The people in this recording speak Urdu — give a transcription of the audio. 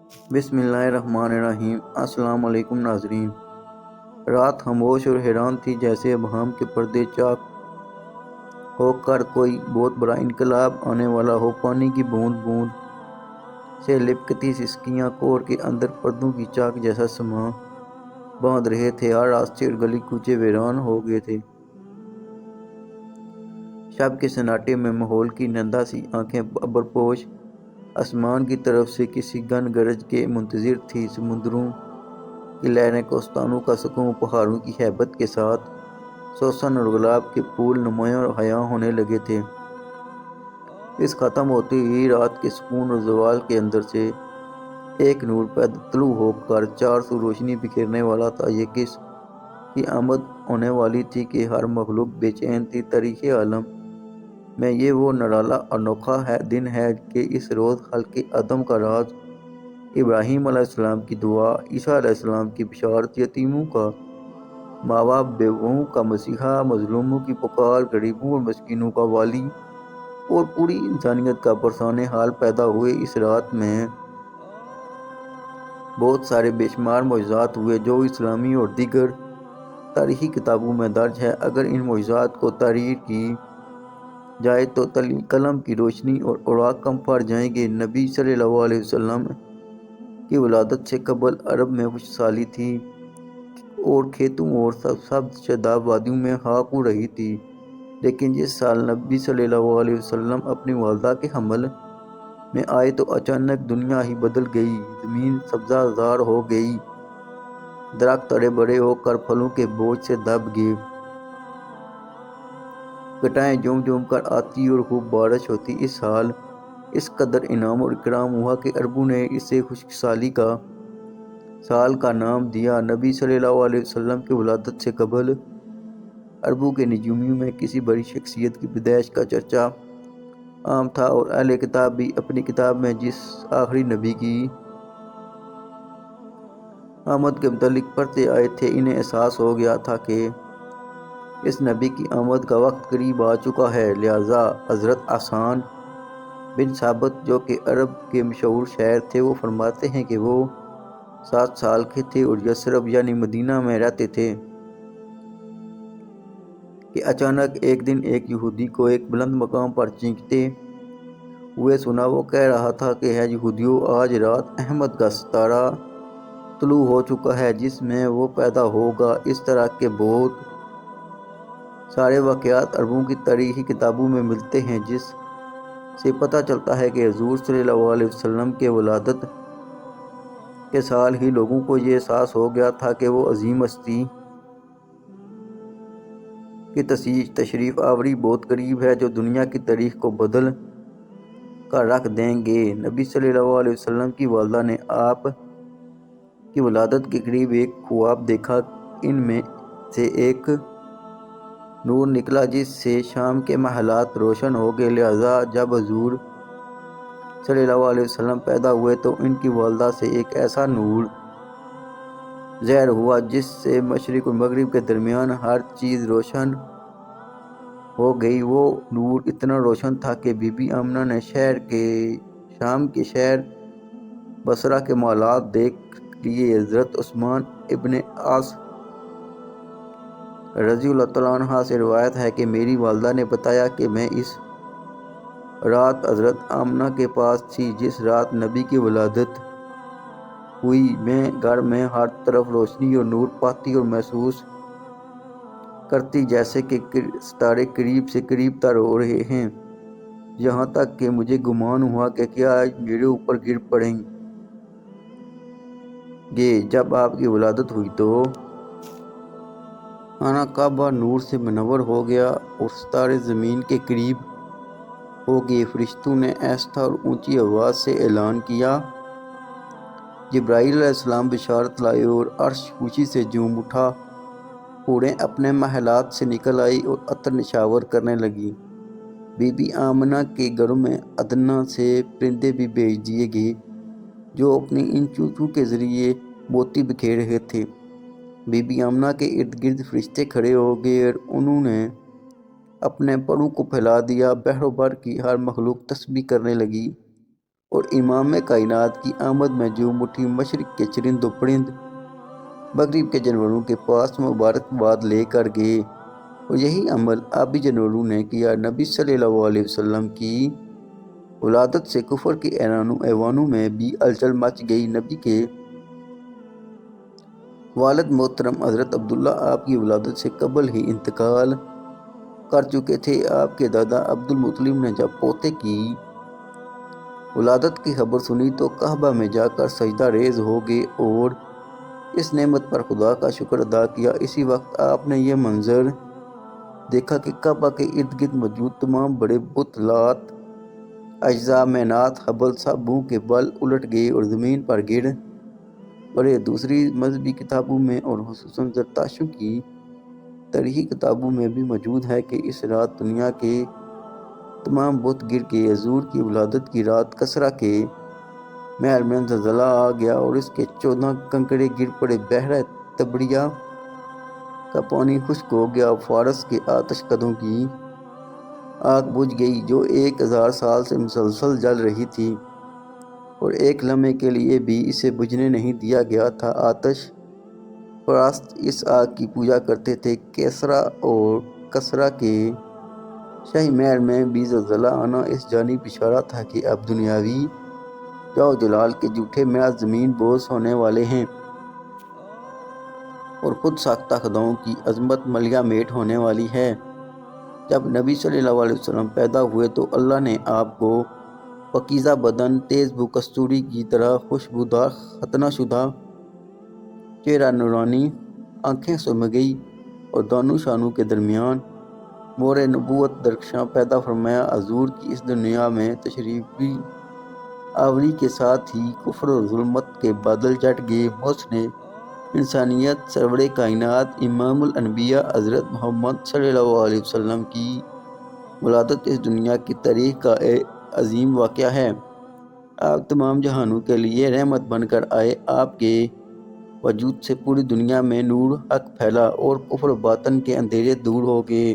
بسم اللہ الرحمن الرحیم۔ السلام علیکم ناظرین۔ رات خاموش اور حیران تھی، جیسے ابہام کے پردے چاک ہو کر کوئی بہت بڑا انقلاب آنے والا ہو۔ پانی کی بوند بوند سے لپکتی سسکیاں کور کے اندر پردوں کی چاک جیسا سما باندھ رہے تھے۔ ہر راستے اور گلی کوچے ویران ہو گئے تھے۔ شب کے سناٹے میں ماحول کی نندا سی آنکھیں ابرپوش آسمان کی طرف سے کسی گن گرج کے منتظر تھی۔ سمندروں کی لہریں، کوستانوں کا سکون، پہاڑوں کی ہیبت کے ساتھ سوسن اور گلاب کے پھول نمایاں اور حیاں ہونے لگے تھے۔ اس ختم ہوتی ہوئی رات کے سکون اور زوال کے اندر سے ایک نور پیدا طلوع ہو کر چار سو روشنی بکھیرنے والا تھا۔ یہ کس کی آمد ہونے والی تھی کہ ہر مخلوق بے چین تھی۔ تاریخ عالم میں یہ وہ نرالا انوکھا دن ہے کہ اس روز خلق آدم کا راز، ابراہیم علیہ السلام کی دعا، عیسیٰ علیہ السلام کی بشارت، یتیموں کا ماوا، بیوہوں کا مسیحا، مظلوموں کی پکار، غریبوں اور مسکینوں کا والی اور پوری انسانیت کا پرسان حال پیدا ہوئے۔ اس رات میں بہت سارے بے شمار معجزات ہوئے جو اسلامی اور دیگر تاریخی کتابوں میں درج ہے۔ اگر ان معجزات کو تحریر کی جائے تو قلم کی روشنی اور اوراق کم پڑ جائیں گے۔ نبی صلی اللہ علیہ وسلم کی ولادت سے قبل عرب میں خوشحالی تھی اور کھیتوں اور سبز شاداب وادیوں میں خاک اڑ رہی تھی، لیکن جس سال نبی صلی اللہ علیہ وسلم اپنی والدہ کے حمل میں آئے تو اچانک دنیا ہی بدل گئی۔ زمین سبزہ زار ہو گئی، درخت بڑے بڑے ہو کر پھلوں کے بوجھ سے دب گئے، گھٹائیں جھوم جھوم کر آتی اور خوب بارش ہوتی۔ اس سال اس قدر انعام اور اکرام ہوا کہ عربوں نے اسے خوشحالی کا سال کا نام دیا۔ نبی صلی اللہ علیہ وسلم کی ولادت سے قبل عربوں کے نجومیوں میں کسی بڑی شخصیت کی پیدائش کا چرچا عام تھا، اور اہل کتاب بھی اپنی کتاب میں جس آخری نبی کی آمد کے متعلق پڑھتے آئے تھے، انہیں احساس ہو گیا تھا کہ اس نبی کی آمد کا وقت قریب آ چکا ہے۔ لہٰذا حضرت حسان بن ثابت، جو کہ عرب کے مشہور شاعر تھے، وہ فرماتے ہیں کہ وہ 7 سال کے تھے اور یثرب یعنی مدینہ میں رہتے تھے کہ اچانک ایک دن ایک یہودی کو ایک بلند مقام پر چیختے ہوئے سنا۔ وہ کہہ رہا تھا کہ ہے یہودیوں، آج رات احمد کا ستارہ طلوع ہو چکا ہے جس میں وہ پیدا ہوگا۔ اس طرح کے بہت سارے واقعات عربوں کی تاریخی کتابوں میں ملتے ہیں، جس سے پتہ چلتا ہے کہ حضور صلی اللہ علیہ وسلم کے ولادت کے سال ہی لوگوں کو یہ احساس ہو گیا تھا کہ وہ عظیم ہستی کی تشریف آوری بہت قریب ہے، جو دنیا کی تاریخ کو بدل کر رکھ دیں گے۔ نبی صلی اللہ علیہ وسلم کی والدہ نے آپ کی ولادت کے قریب ایک خواب دیکھا۔ ان میں سے ایک نور نکلا جس سے شام کے محلات روشن ہو گئے۔ لہٰذا جب حضور صلی اللہ علیہ وسلم پیدا ہوئے تو ان کی والدہ سے ایک ایسا نور ظاہر ہوا جس سے مشرق اور مغرب کے درمیان ہر چیز روشن ہو گئی۔ وہ نور اتنا روشن تھا کہ بی بی آمنہ نے شام کے شہر بصرہ کے محلات دیکھ لیے۔ حضرت عثمان ابن عاص رضی اللہ تعالیٰ عنہ سے روایت ہے کہ میری والدہ نے بتایا کہ میں اس رات حضرت آمنہ کے پاس تھی جس رات نبی کی ولادت ہوئی۔ میں گھر میں ہر طرف روشنی اور نور پاتی اور محسوس کرتی، جیسے کہ ستارے قریب سے قریب تر ہو رہے ہیں، یہاں تک کہ مجھے گمان ہوا کہ کیا آج میرے اوپر گر پڑیں گے۔ جب آپ کی ولادت ہوئی تو خانہ کعبہ نور سے منور ہو گیا اور ستارے زمین کے قریب ہو گئے۔ فرشتوں نے آہستہ اور اونچی آواز سے اعلان کیا، جبرائیل علیہ السلام بشارت لائے، اور عرش خوشی سے جھوم اٹھا۔ حوریں اپنے محلات سے نکل آئیں اور عطر نشاور کرنے لگیں۔ بی بی آمنہ کے گھروں میں ادنیٰ سے پرندے بھی بھیج دیے گئے جو اپنی ان چونچوں کے ذریعے موتی بکھیر رہے تھے۔ بی بی آمنہ کے ارد گرد فرشتے کھڑے ہو گئے اور انہوں نے اپنے پروں کو پھیلا دیا۔ بحر و بر کی ہر مخلوق تسبیح کرنے لگی۔ اور امام کائنات کی آمد میں جو مٹھی مشرق کے چرند و پرند مغرب کے جانوروں کے پاس مبارکباد لے کر گئے، اور یہی عمل آبی جانوروں نے کیا۔ نبی صلی اللہ علیہ وسلم کی ولادت سے کفر کے ایوانوں میں بھی ہلچل مچ گئی۔ نبی کے والد محترم حضرت عبداللہ آپ کی ولادت سے قبل ہی انتقال کر چکے تھے۔ آپ کے دادا عبد المطلب نے جب پوتے کی ولادت کی خبر سنی تو کعبہ میں جا کر سجدہ ریز ہو گئے اور اس نعمت پر خدا کا شکر ادا کیا۔ اسی وقت آپ نے یہ منظر دیکھا کہ کعبہ کے ارد گرد موجود تمام بڑے بت، لات، اجزا، مینات، حبل سب منہ کے بل الٹ گئے اور زمین پر گر پڑے۔ دوسری مذہبی کتابوں میں اور خصوصاً زرتشتیوں کی تاریخی کتابوں میں بھی موجود ہے کہ اس رات دنیا کے تمام بت گر گئے۔ حضور کی ولادت کی رات کسرا کے محل میں زلزلہ آ گیا اور اس کے 14 کنکڑے گر پڑے۔ بحیرہ طبریہ کا پانی خشک ہو گیا۔ فارس کے آتش کدوں کی آگ بجھ گئی جو 1000 سال سے مسلسل جل رہی تھی اور ایک لمحے کے لیے بھی اسے بجھنے نہیں دیا گیا تھا۔ آتش پرست اس آگ کی پوجا کرتے تھے۔ کیسرا اور کسرا کے شاہی محل میں بھی زلزلہ آنا اس جانب اشارہ تھا کہ اب دنیاوی جاہ و جلال کے جھوٹے محل زمین بوس ہونے والے ہیں اور خود ساختہ خداؤں کی عظمت ملیہ میٹ ہونے والی ہے۔ جب نبی صلی اللہ علیہ وسلم پیدا ہوئے تو اللہ نے آپ کو پاکیزہ بدن، تیز بو کستوری کی طرح خوشبودار ختنہ شدہ چہرہ، نورانی آنکھیں سرمگئی اور دونوں شانوں کے درمیان مہر نبوت درخشاں پیدا فرمایا۔ حضور کی اس دنیا میں تشریف آوری کے ساتھ ہی کفر اور ظلمت کے بادل چھٹ گئے۔ محسن انسانیت، سرور کائنات، امام الانبیاء حضرت محمد صلی اللہ علیہ وسلم کی ولادت اس دنیا کی تاریخ کا ایک عظیم واقعہ ہے۔ آپ تمام جہانوں کے لیے رحمت بن کر آئے۔ آپ کے وجود سے پوری دنیا میں نور حق پھیلا اور کفر و باطن کے اندھیرے دور ہو گئے۔